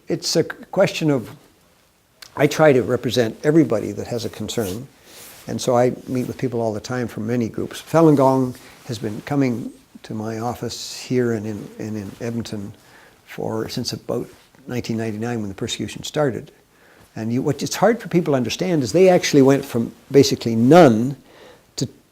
it's a question of, I try to represent everybody that has a concern. And so I meet with people all the time from many groups. Falun Gong has been coming to my office here and in Edmonton since about 1999 when the persecution started. And what it's hard for people to understand is they actually went from basically none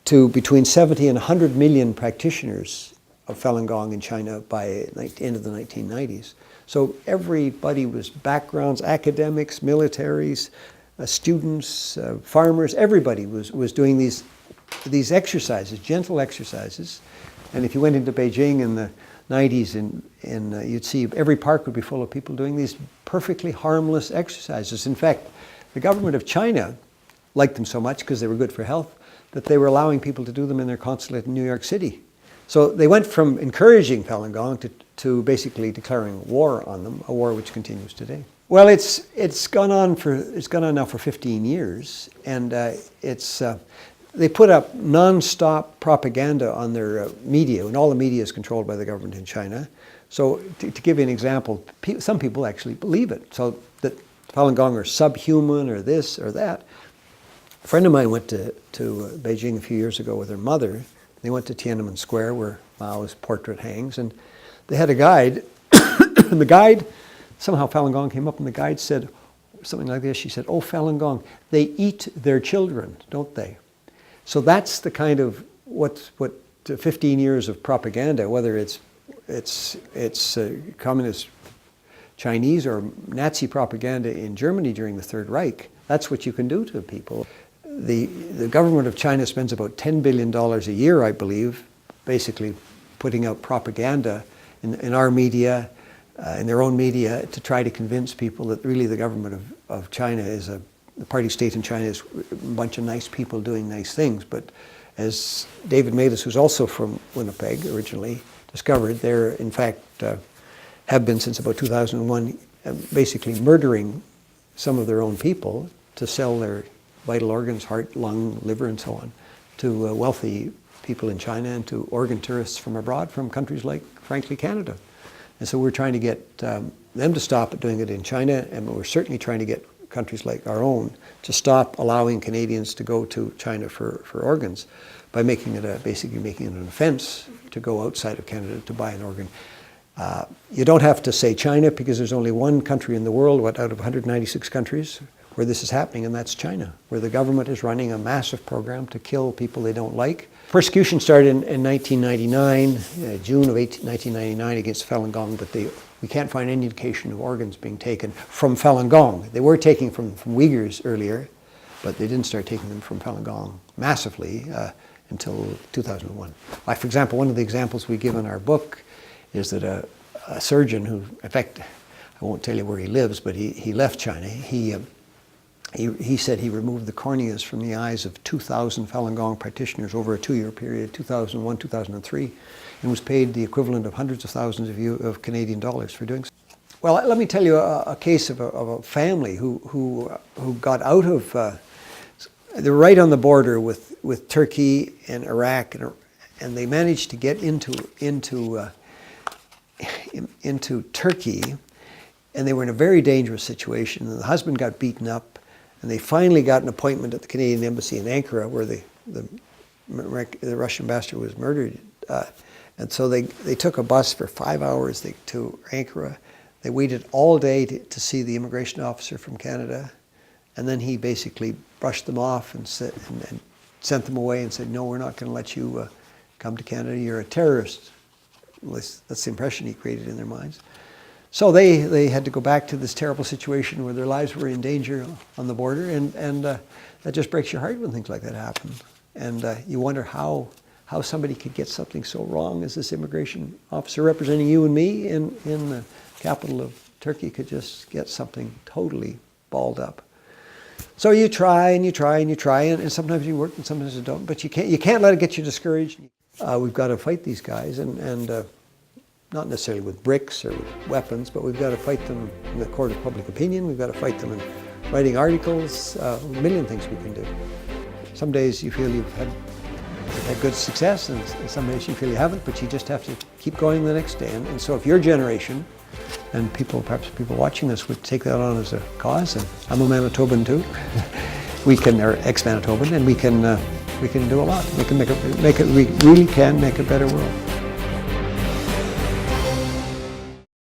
to between 70 and 100 million practitioners of Falun Gong in China by the end of the 1990s. So everybody was backgrounds, academics, militaries, students, farmers, everybody was doing these exercises, gentle exercises. And if you went into Beijing in the 90s, you'd see every park would be full of people doing these perfectly harmless exercises. In fact, the government of China liked them so much because they were good for health that they were allowing people to do them in their consulate in New York City. So they went from encouraging Falun Gong to basically declaring war on them, a war which continues today. Well, it's gone on now for 15 years, and they put up non-stop propaganda on their media, and all the media is controlled by the government in China. So to give you an example, some people actually believe it, so that Falun Gong are subhuman or this or that. A friend of mine went to Beijing a few years ago with her mother. They went to Tiananmen Square where Mao's portrait hangs, and they had a guide. And the guide, somehow Falun Gong came up, and the guide said something like this. She said, "Oh, Falun Gong, they eat their children, don't they?" So that's the kind of what 15 years of propaganda, whether it's communist Chinese or Nazi propaganda in Germany during the Third Reich. That's what you can do to people. The government of China spends about $10 billion a year, I believe, basically putting out propaganda in our media, in their own media, to try to convince people that really the government of China is the party state in China is a bunch of nice people doing nice things. But as David Matas, who's also from Winnipeg originally, discovered, they're in fact have been since about 2001 basically murdering some of their own people to sell their vital organs, heart, lung, liver, and so on, to wealthy people in China and to organ tourists from abroad, from countries like, frankly, Canada. And so we're trying to get them to stop doing it in China, and we're certainly trying to get countries like our own to stop allowing Canadians to go to China for organs by making it basically making it an offense to go outside of Canada to buy an organ. You don't have to say China, because there's only one country in the world, out of 196 countries, where this is happening, and that's China, where the government is running a massive program to kill people they don't like. Persecution started in 1999, June of 1999, against Falun Gong, but we can't find any indication of organs being taken from Falun Gong. They were taking from Uyghurs earlier, but they didn't start taking them from Falun Gong massively until 2001. Like, for example, one of the examples we give in our book is that a surgeon who, in fact, I won't tell you where he lives, but he left China. He said he removed the corneas from the eyes of 2,000 Falun Gong practitioners over a 2-year period, 2001, 2003, and was paid the equivalent of hundreds of thousands of Canadian dollars for doing so. Well, let me tell you a case of a family who got out of, they're right on the border with Turkey and Iraq, and they managed to get into Turkey, and they were in a very dangerous situation. And the husband got beaten up, and they finally got an appointment at the Canadian Embassy in Ankara, where the Russian ambassador was murdered. And so they took a bus for 5 hours to Ankara. They waited all day to see the immigration officer from Canada, and then he basically brushed them off and sent them away and said, "No, we're not going to let you come to Canada. You're a terrorist." That's the impression he created in their minds. So they had to go back to this terrible situation where their lives were in danger on the border, and that just breaks your heart when things like that happen. And you wonder how somebody could get something so wrong as this immigration officer representing you and me in the capital of Turkey could just get something totally balled up. So you try and you try and you try, and sometimes you work and sometimes you don't, but you can't let it get you discouraged. We've got to fight these guys, and not necessarily with bricks or with weapons, but we've got to fight them in the court of public opinion. We've got to fight them in writing articles, a million things we can do. Some days you feel you've had good success, and some days you feel you haven't, but you just have to keep going the next day. And so if your generation and perhaps people watching this would take that on as a cause. And I'm a Manitoban too. Or ex-Manitoban, and we can do a lot. We can we really can make a better world.